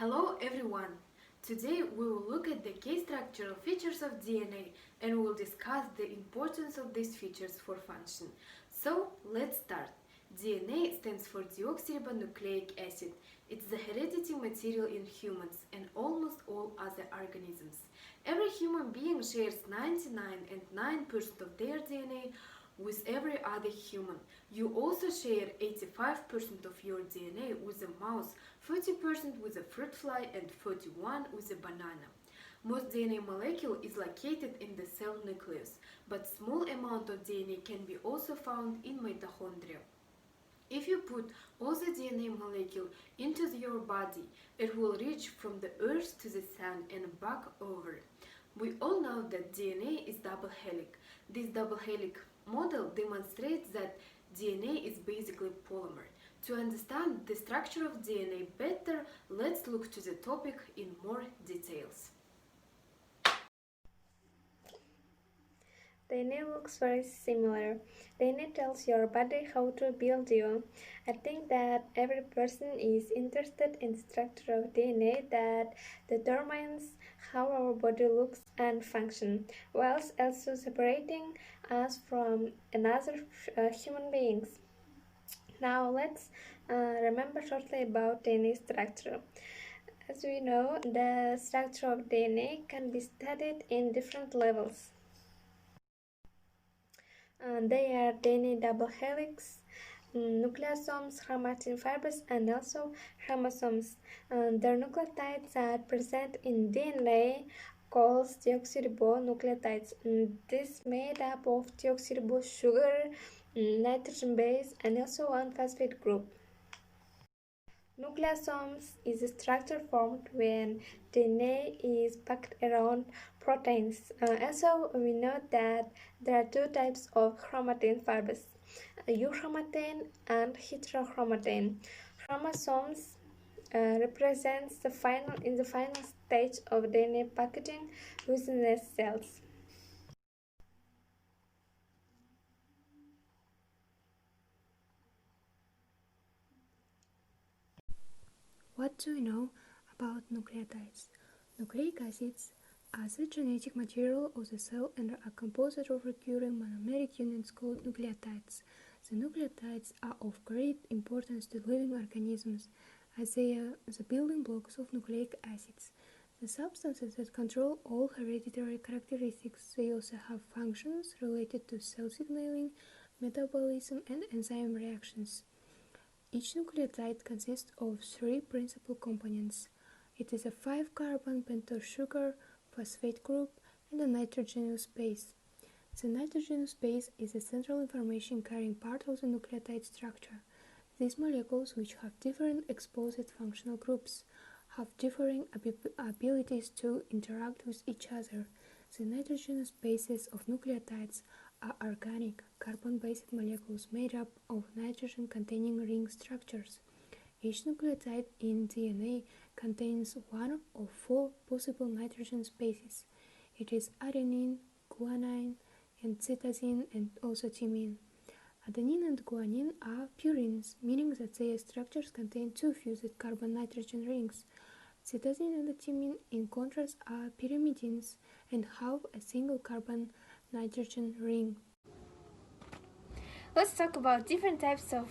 Hello everyone! Today we will look at the key structural features of DNA and we will discuss the importance of these features for function. So let's start. DNA stands for deoxyribonucleic acid. It's the hereditary material in humans and almost all other organisms. Every human being shares 99.9% of their DNA with every other human. You also share 85% of your DNA with a mouse, 40% with a fruit fly, and 41% with a banana. Most DNA molecule is located in the cell nucleus, but small amount of DNA can be also found in mitochondria. If you put all the DNA molecule into your body, it will reach from the earth to the sun and back over. We all know that DNA is double helix. This double helix model demonstrates that DNA is basically polymer. To understand the structure of DNA better, let's look to the topic in more details. DNA looks very similar. DNA tells your body how to build you. I think that every person is interested in the structure of DNA that determines how our body looks and function, whilst also separating us from another human beings. Now let's remember shortly about DNA structure. As we know, the structure of DNA can be studied in different levels. They are DNA double helix, nucleosomes, chromatin fibers, and also chromosomes. Their nucleotides are present in DNA called deoxyribonucleics. This made up of deoxyribo sugar, nitrogen base, and also one phosphate group. Nucleosomes is a structure formed when DNA is packed around proteins. Also, we know that there are two types of chromatin fibers, euchromatin and heterochromatin. Chromosomes represents the final stage of DNA packaging within the cells. What do we know about nucleotides? Nucleic acids are the genetic material of the cell and are composed of recurring monomeric units called nucleotides. The nucleotides are of great importance to living organisms as they are the building blocks of nucleic acids, the substances that control all hereditary characteristics. They also have functions related to cell signaling, metabolism, and enzyme reactions. Each nucleotide consists of three principal components. It is a 5-carbon pentose sugar, phosphate group, and a nitrogenous base. The nitrogenous base is the central information carrying part of the nucleotide structure. These molecules, which have different exposed functional groups, have differing abilities to interact with each other. The nitrogenous bases of nucleotides are organic, carbon-based molecules made up of nitrogen-containing ring structures. Each nucleotide in DNA contains one of 4 possible nitrogen bases. It is adenine, guanine, and cytosine, and also thymine. Adenine and guanine are purines, meaning that their structures contain 2 fused carbon-nitrogen rings. Cytosine and thymine, in contrast, are pyrimidines and have a single carbon-nitrogen ring. Let's talk about different types of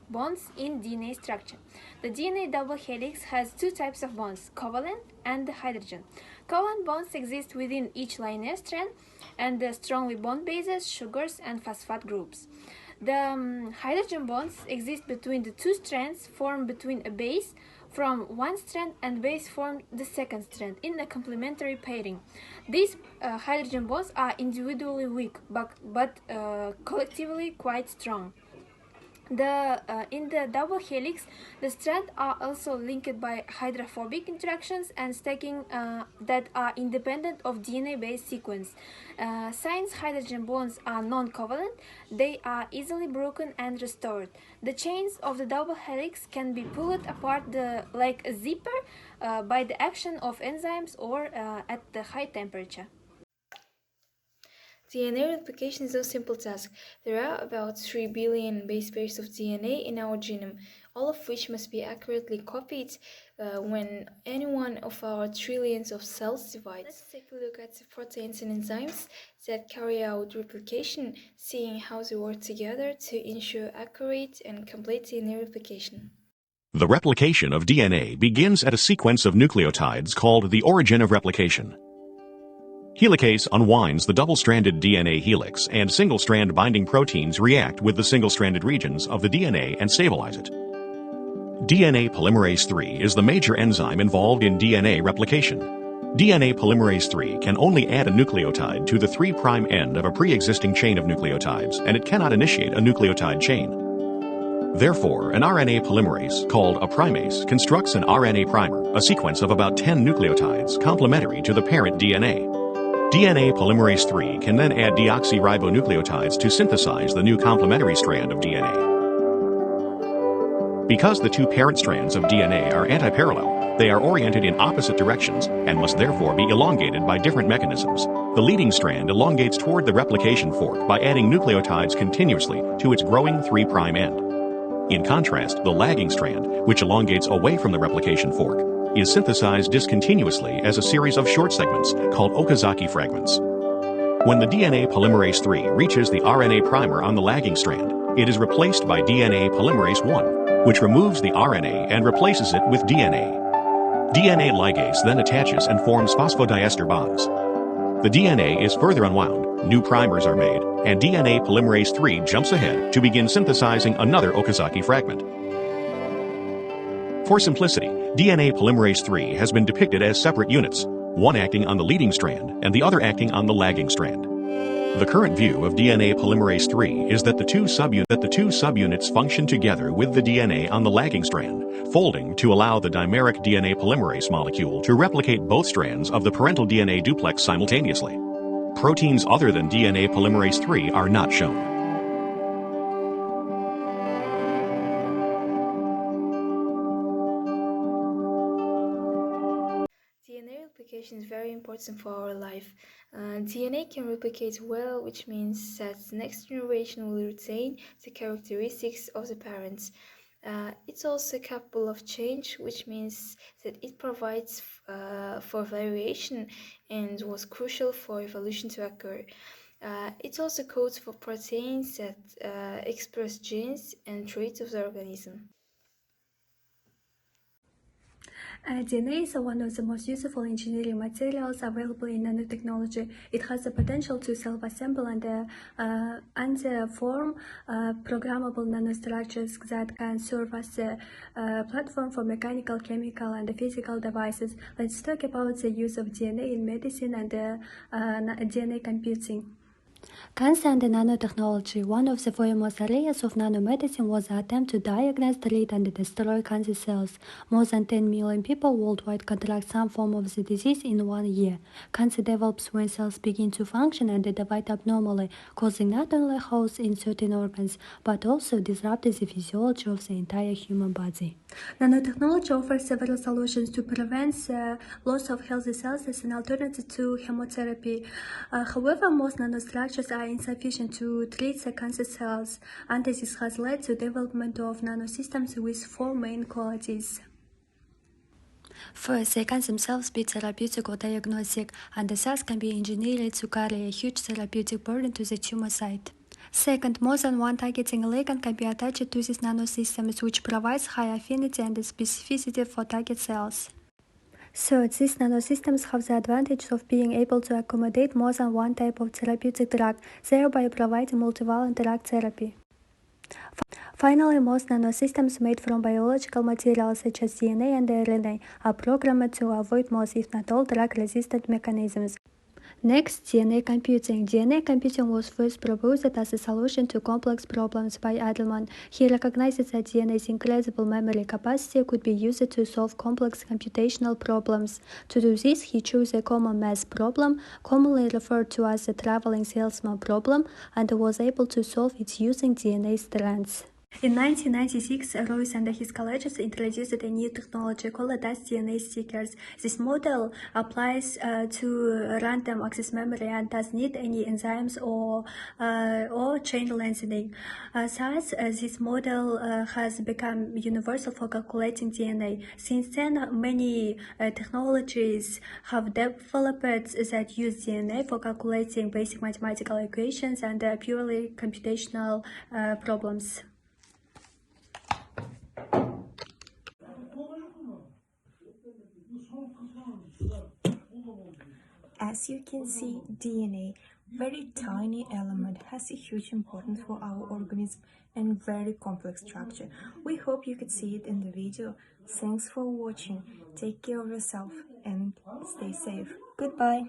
bonds in DNA structure. The DNA double helix has 2 types of bonds, covalent and hydrogen. Covalent bonds exist within each linear strand and strongly bond bases, sugars, and phosphate groups. The hydrogen bonds exist between the 2 strands, formed between a base from one strand and base formed the second strand in a complementary pairing. These hydrogen bonds are individually weak but collectively quite strong. In the double helix, the strands are also linked by hydrophobic interactions and stacking that are independent of DNA-based sequence. Since hydrogen bonds are non-covalent, they are easily broken and restored. The chains of the double helix can be pulled apart like a zipper by the action of enzymes or at the high temperature. DNA replication is no simple task. There are about 3 billion base pairs of DNA in our genome. all of which must be accurately copied when any one of our trillions of cells divides. Let's take a look at the proteins and enzymes that carry out replication, seeing how they work together to ensure accurate and complete DNA replication. The replication of DNA begins at a sequence of nucleotides called the origin of replication. Helicase unwinds the double-stranded DNA helix, and single-strand binding proteins react with the single-stranded regions of the DNA and stabilize it. DNA polymerase III is the major enzyme involved in DNA replication. DNA polymerase III can only add a nucleotide to the 3' end of a pre-existing chain of nucleotides, and it cannot initiate a nucleotide chain. Therefore, an RNA polymerase, called a primase, constructs an RNA primer, a sequence of about 10 nucleotides complementary to the parent DNA. DNA polymerase III can then add deoxyribonucleotides to synthesize the new complementary strand of DNA. Because the two parent strands of DNA are antiparallel, they are oriented in opposite directions and must therefore be elongated by different mechanisms. The leading strand elongates toward the replication fork by adding nucleotides continuously to its growing 3' end. In contrast, the lagging strand, which elongates away from the replication fork, is synthesized discontinuously as a series of short segments called Okazaki fragments. When the DNA polymerase III reaches the RNA primer on the lagging strand, it is replaced by DNA polymerase I, which removes the RNA and replaces it with DNA. DNA ligase then attaches and forms phosphodiester bonds. The DNA is further unwound, new primers are made, and DNA polymerase III jumps ahead to begin synthesizing another Okazaki fragment. For simplicity, DNA polymerase III has been depicted as separate units, one acting on the leading strand and the other acting on the lagging strand. The current view of DNA polymerase III is that the two subunits function together with the DNA on the lagging strand, folding to allow the dimeric DNA polymerase molecule to replicate both strands of the parental DNA duplex simultaneously. Proteins other than DNA polymerase III are not shown. DNA replication is very important for our life. DNA can replicate well, which means that the next generation will retain the characteristics of the parents. It's also capable of change, which means that it provides for variation and was crucial for evolution to occur. It also codes for proteins that express genes and traits of the organism. DNA is one of the most useful engineering materials available in nanotechnology. It has the potential to self-assemble and form programmable nanostructures that can serve as a platform for mechanical, chemical, and physical devices. Let's talk about the use of DNA in medicine and DNA computing. Cancer and nanotechnology. One of the foremost areas of nanomedicine was the attempt to diagnose, treat, and destroy cancer cells. More than 10 million people worldwide contract some form of the disease in 1 year. Cancer develops when cells begin to function and divide abnormally, causing not only holes in certain organs, but also disrupting the physiology of the entire human body. Nanotechnology offers several solutions to prevent the loss of healthy cells as an alternative to chemotherapy. However, most nanostructures are insufficient to treat the cancer cells, and this has led to development of nanosystems with 4 main qualities. First, they can themselves be therapeutic or diagnostic, and the cells can be engineered to carry a huge therapeutic burden to the tumor site. Second, more than one targeting ligand can be attached to these nanosystems, which provides high affinity and specificity for target cells. Third, these nanosystems have the advantage of being able to accommodate more than one type of therapeutic drug, thereby providing multivalent drug therapy. Finally, most nanosystems made from biological materials such as DNA and RNA are programmed to avoid most, if not all, drug-resistant mechanisms. Next, DNA computing. DNA computing was first proposed as a solution to complex problems by Edelman. He recognized that DNA's incredible memory capacity could be used to solve complex computational problems. To do this, he chose a common math problem, commonly referred to as the traveling salesman problem, and was able to solve it using DNA strands. In 1996, Royce and his colleagues introduced a new technology called DNA stickers. This model applies to random access memory and does not need any enzymes or chain lengthening. Thus, this model has become universal for calculating DNA. Since then, many technologies have developed that use DNA for calculating basic mathematical equations and purely computational problems. As you can see, DNA, very tiny element, has a huge importance for our organism and very complex structure. We hope you could see it in the video. Thanks for watching. Take care of yourself and stay safe. Goodbye.